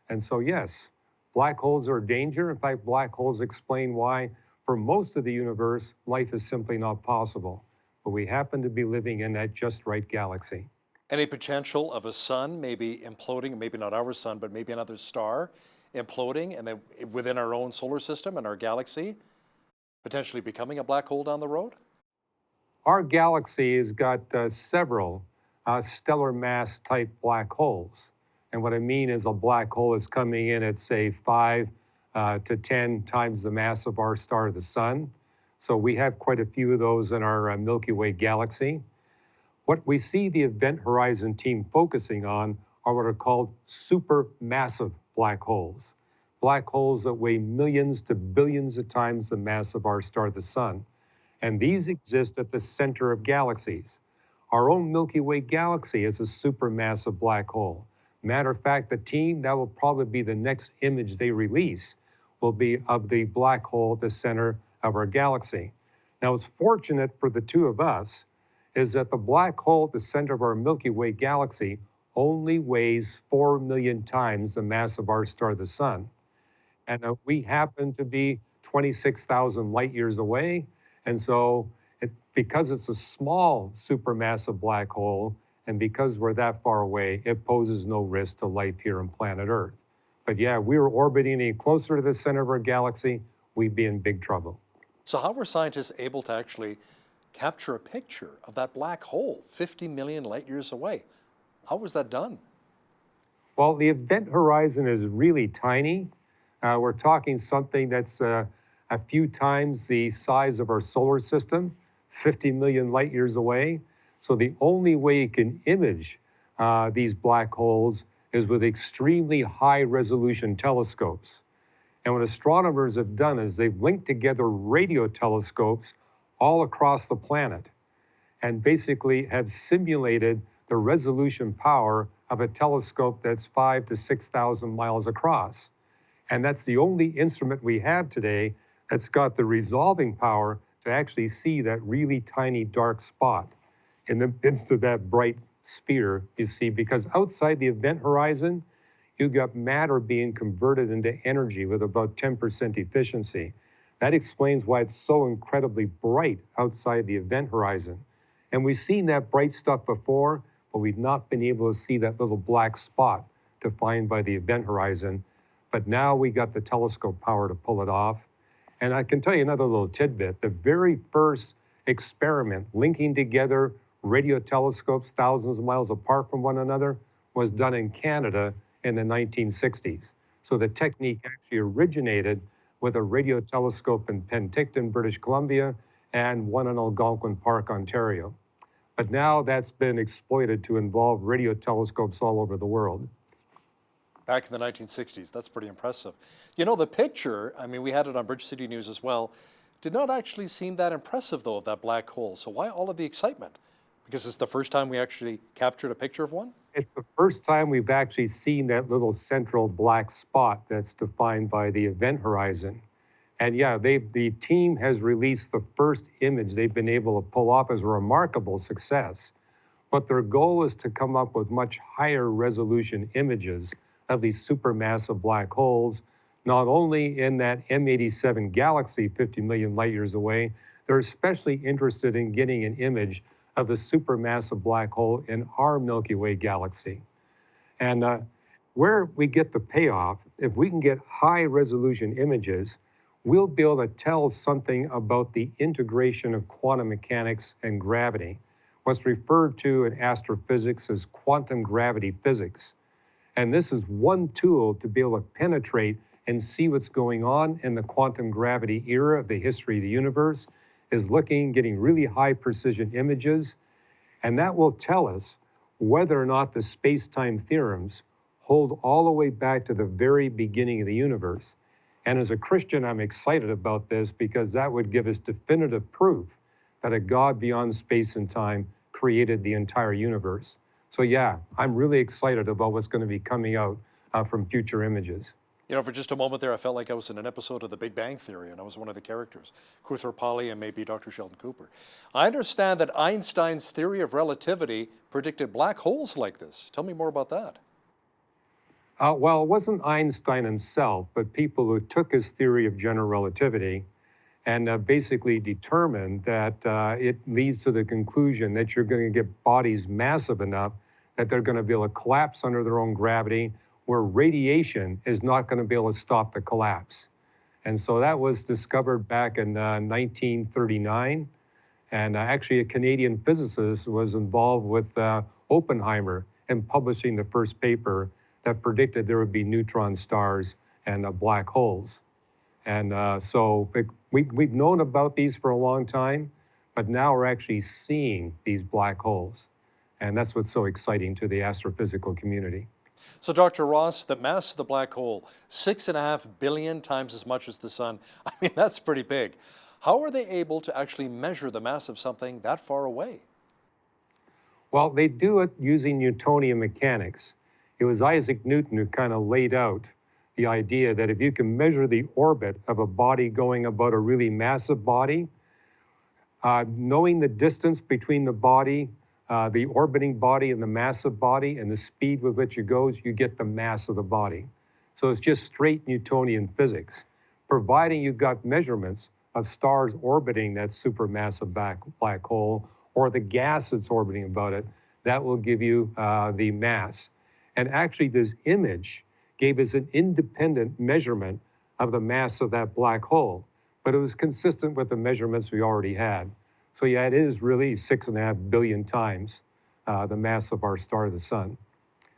And so, yes, black holes are a danger. In fact, black holes explain why, for most of the universe, life is simply not possible. But we happen to be living in that just right galaxy. Any potential of a sun maybe imploding, maybe not our sun, but maybe another star imploding, and then within our own solar system and our galaxy, potentially becoming a black hole down the road? Our galaxy has got several stellar mass type black holes. And what I mean is a black hole is coming in at, say, 5 to 10 times the mass of our star, the sun. So we have quite a few of those in our Milky Way galaxy. What we see the Event Horizon team focusing on are what are called supermassive black holes that weigh millions to billions of times the mass of our star, the sun. And these exist at the center of galaxies. Our own Milky Way galaxy is a supermassive black hole. Matter of fact, the team, that will probably be the next image they release, will be of the black hole at the center of our galaxy. Now, what's fortunate for the 2 of us is that the black hole at the center of our Milky Way galaxy only weighs 4 million times the mass of our star, the sun. And we happen to be 26,000 light years away. And so because it's a small supermassive black hole, and because we're that far away, it poses no risk to life here on planet Earth. But yeah, we were orbiting any closer to the center of our galaxy, we'd be in big trouble. So how were scientists able to actually capture a picture of that black hole 50 million light years away? How was that done? Well, the event horizon is really tiny. We're talking something that's a few times the size of our solar system, 50 million light years away. So the only way you can image these black holes is with extremely high resolution telescopes. And what astronomers have done is they've linked together radio telescopes all across the planet and basically have simulated the resolution power of a telescope that's 5,000 to 6,000 miles across. And that's the only instrument we have today that's got the resolving power to actually see that really tiny dark spot in the midst of that bright sphere, you see, because outside the event horizon, you've got matter being converted into energy with about 10% efficiency. That explains why it's so incredibly bright outside the event horizon. And we've seen that bright stuff before, but we've not been able to see that little black spot defined by the event horizon. But now we got the telescope power to pull it off. And I can tell you another little tidbit. The very first experiment linking together radio telescopes thousands of miles apart from one another was done in Canada in the 1960s. So the technique actually originated with a radio telescope in Penticton, British Columbia, and one in Algonquin Park, Ontario. But now that's been exploited to involve radio telescopes all over the world. Back in the 1960s, that's pretty impressive. You know, the picture, I mean, we had it on Bridge City News as well, did not actually seem that impressive, though, of that black hole. So why all of the excitement? Because it's the first time we actually captured a picture of one? It's the first time we've actually seen that little central black spot that's defined by the event horizon. And yeah, the team has released the first image they've been able to pull off as a remarkable success. But their goal is to come up with much higher resolution images of these supermassive black holes, not only in that M87 galaxy 50 million light years away, they're especially interested in getting an image of the supermassive black hole in our Milky Way galaxy. And where we get the payoff, if we can get high resolution images, we'll be able to tell something about the integration of quantum mechanics and gravity, what's referred to in astrophysics as quantum gravity physics. And this is one tool to be able to penetrate and see what's going on in the quantum gravity era of the history of the universe, is getting really high precision images. And that will tell us whether or not the space-time theorems hold all the way back to the very beginning of the universe. And as a Christian, I'm excited about this because that would give us definitive proof that a God beyond space and time created the entire universe. So yeah, I'm really excited about what's going to be coming out from future images. You know, for just a moment there, I felt like I was in an episode of The Big Bang Theory, and I was one of the characters, Kuthar and maybe Dr. Sheldon Cooper. I understand that Einstein's theory of relativity predicted black holes like this. Tell me more about that. Well, it wasn't Einstein himself, but people who took his theory of general relativity and basically determined that it leads to the conclusion that you're going to get bodies massive enough that they're going to be able to collapse under their own gravity, where radiation is not going to be able to stop the collapse. And so that was discovered back in 1939. And actually a Canadian physicist was involved with Oppenheimer in publishing the first paper that predicted there would be neutron stars and black holes. And so we've known about these for a long time, but now we're actually seeing these black holes. And that's what's so exciting to the astrophysical community. So, Dr. Ross, the mass of the black hole, 6.5 billion times as much as the sun. I mean, that's pretty big. How are they able to actually measure the mass of something that far away? Well, they do it using Newtonian mechanics. It was Isaac Newton who kind of laid out the idea that if you can measure the orbit of a body going about a really massive body, knowing the distance between the body, the orbiting body and the massive body and the speed with which it goes, you get the mass of the body. So it's just straight Newtonian physics. Providing you've got measurements of stars orbiting that supermassive black hole or the gas that's orbiting about it, that will give you the mass. And actually this image gave us an independent measurement of the mass of that black hole, but it was consistent with the measurements we already had. So yeah, it is really 6.5 billion times the mass of our star, the sun.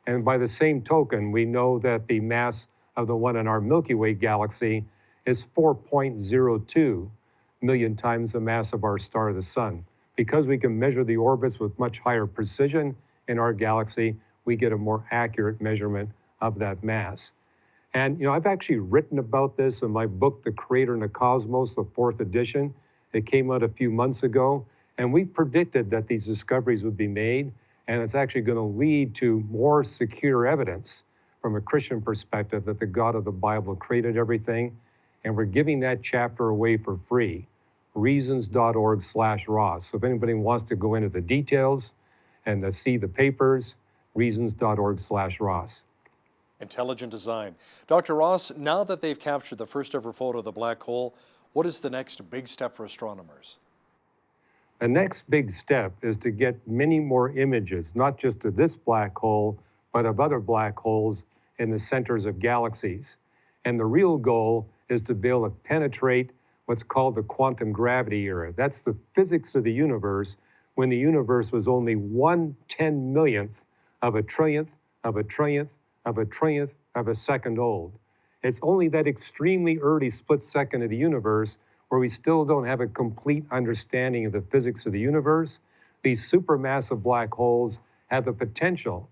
And by the same token, we know that the mass of the one in our Milky Way galaxy is 4.02 million times the mass of our star, the sun. Because we can measure the orbits with much higher precision in our galaxy, we get a more accurate measurement of that mass. And you know, I've actually written about this in my book, The Creator and the Cosmos, the 4th edition. It came out a few months ago, and we predicted that these discoveries would be made, and it's actually going to lead to more secure evidence from a Christian perspective that the God of the Bible created everything, and we're giving that chapter away for free. reasons.org/Ross. So if anybody wants to go into the details and see the papers, reasons.org/Ross. Intelligent design. Dr. Ross, now that they've captured the first ever photo of the black hole, what is the next big step for astronomers? The next big step is to get many more images, not just of this black hole, but of other black holes in the centers of galaxies. And the real goal is to be able to penetrate what's called the quantum gravity era. That's the physics of the universe when the universe was only 1/10,000,000th of a trillionth of a trillionth of a trillionth of a second old. It's only that extremely early split second of the universe where we still don't have a complete understanding of the physics of the universe. These supermassive black holes have the potential,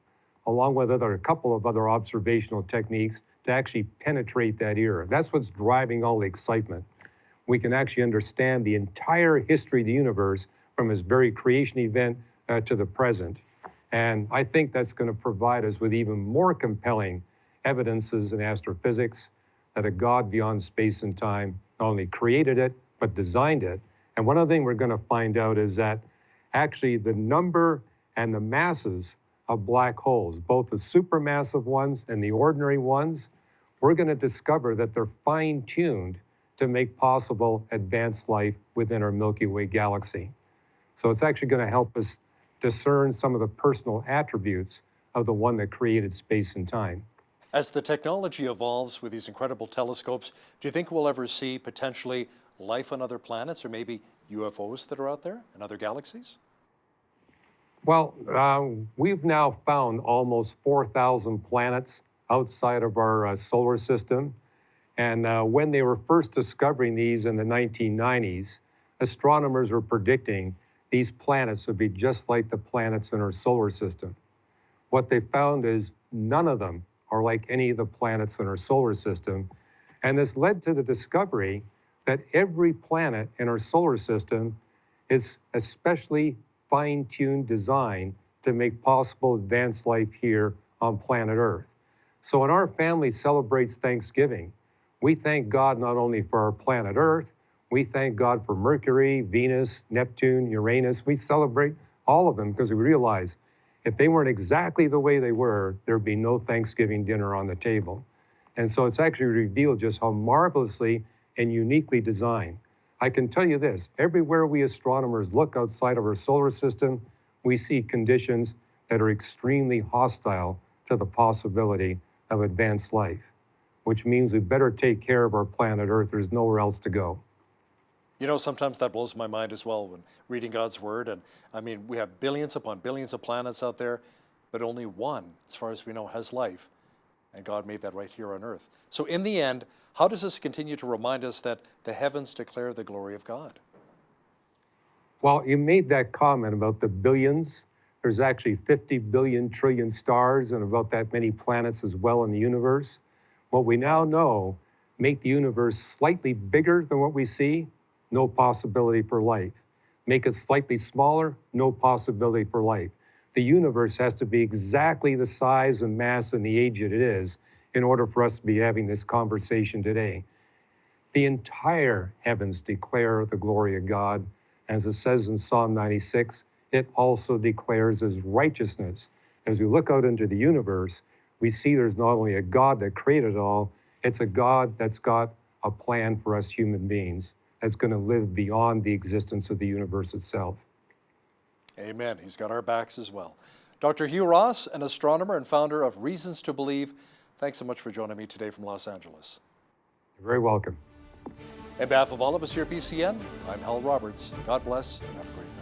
along with a couple of other observational techniques, to actually penetrate that era. That's what's driving all the excitement. We can actually understand the entire history of the universe from its very creation event to the present. And I think that's going to provide us with even more compelling evidences in astrophysics that a God beyond space and time not only created it, but designed it. And one other thing we're going to find out is that actually the number and the masses of black holes, both the supermassive ones and the ordinary ones, we're going to discover that they're fine-tuned to make possible advanced life within our Milky Way galaxy. So it's actually going to help us discern some of the personal attributes of the one that created space and time. As the technology evolves with these incredible telescopes, do you think we'll ever see potentially life on other planets or maybe UFOs that are out there in other galaxies? Well, we've now found almost 4,000 planets outside of our solar system. And when they were first discovering these in the 1990s, astronomers were predicting these planets would be just like the planets in our solar system. What they found is none of them are like any of the planets in our solar system. And this led to the discovery that every planet in our solar system is especially fine-tuned design to make possible advanced life here on planet Earth. So when our family celebrates Thanksgiving, we thank God not only for our planet Earth, we thank God for Mercury, Venus, Neptune, Uranus. We celebrate all of them because we realize if they weren't exactly the way they were, there'd be no Thanksgiving dinner on the table. And so it's actually revealed just how marvelously and uniquely designed. I can tell you this, everywhere we astronomers look outside of our solar system, we see conditions that are extremely hostile to the possibility of advanced life, which means we better take care of our planet Earth. There's nowhere else to go. You know, sometimes that blows my mind as well when reading God's Word. And I mean, we have billions upon billions of planets out there, but only one, as far as we know, has life. And God made that right here on Earth. So in the end, how does this continue to remind us that the heavens declare the glory of God? Well, you made that comment about the billions. There's actually 50 billion trillion stars and about that many planets as well in the universe. What we now know make the universe slightly bigger than what we see, no possibility for life. Make it slightly smaller, no possibility for life. The universe has to be exactly the size and mass and the age that it is in order for us to be having this conversation today. The entire heavens declare the glory of God. As it says in Psalm 96, it also declares his righteousness. As we look out into the universe, we see there's not only a God that created it all, it's a God that's got a plan for us human beings that's going to live beyond the existence of the universe itself. Amen. He's got our backs as well. Dr. Hugh Ross, an astronomer and founder of Reasons to Believe, thanks so much for joining me today from Los Angeles. You're very welcome. On behalf of all of us here at BCN, I'm Hal Roberts. God bless and have a great night.